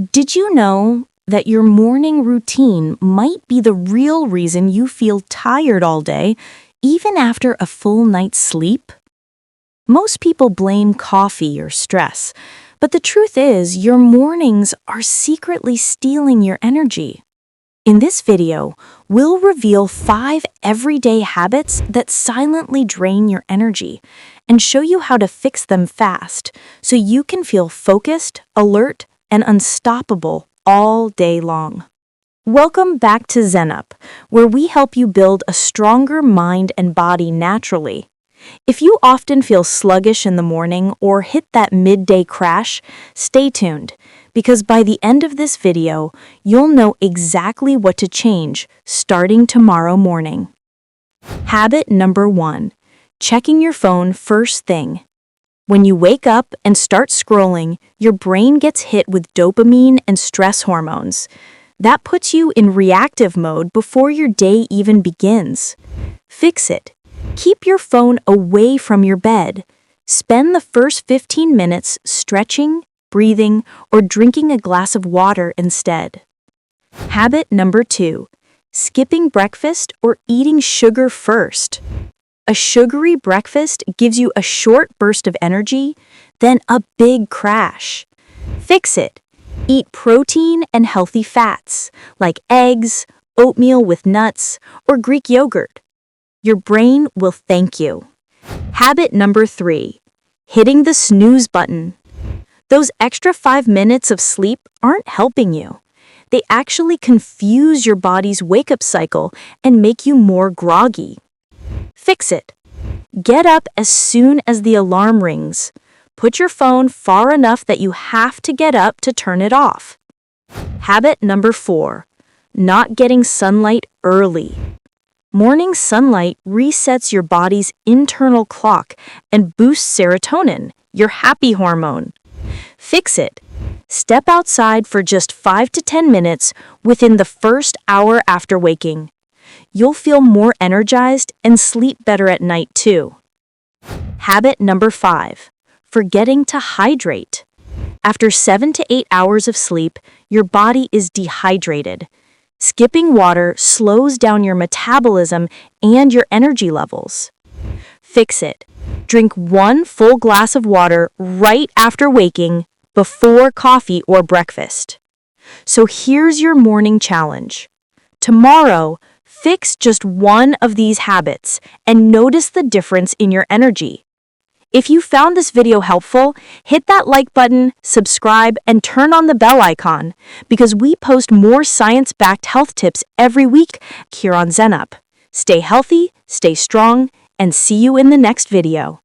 Did you know that your morning routine might be the real reason you feel tired all day, even after a full night's sleep? Most people blame coffee or stress, but the truth is your mornings are secretly stealing your energy. In this video, we'll reveal 5 everyday habits that silently drain your energy and show you how to fix them fast so you can feel focused, alert, and unstoppable all day long. Welcome back to ZenUp, where we help you build a stronger mind and body naturally. If you often feel sluggish in the morning or hit that midday crash, stay tuned, because by the end of this video, you'll know exactly what to change starting tomorrow morning. Habit number 1, checking your phone first thing. When you wake up and start scrolling, your brain gets hit with dopamine and stress hormones. That puts you in reactive mode before your day even begins. Fix it. Keep your phone away from your bed. Spend the first 15 minutes stretching, breathing, or drinking a glass of water instead. Habit number 2, skipping breakfast or eating sugar first. A sugary breakfast gives you a short burst of energy, then a big crash. Fix it. Eat protein and healthy fats, like eggs, oatmeal with nuts, or Greek yogurt. Your brain will thank you. Habit number 3, hitting the snooze button. Those extra 5 minutes of sleep aren't helping you. They actually confuse your body's wake-up cycle and make you more groggy. Fix it. Get up as soon as the alarm rings. Put your phone far enough that you have to get up to turn it off. Habit number 4, not getting sunlight early. Morning sunlight resets your body's internal clock and boosts serotonin, your happy hormone. Fix it. Step outside for just 5 to 10 minutes within the first hour after waking. You'll feel more energized and sleep better at night too. Habit number 5, forgetting to hydrate. After 7 to 8 hours of sleep, your body is dehydrated. Skipping water slows down your metabolism and your energy levels. Fix it. Drink 1 full glass of water right after waking, before coffee or breakfast. So here's your morning challenge. Tomorrow, fix just 1 of these habits and notice the difference in your energy. If you found this video helpful, hit that like button, subscribe, and turn on the bell icon, because we post more science-backed health tips every week here on ZenUp. Stay healthy, stay strong, and see you in the next video.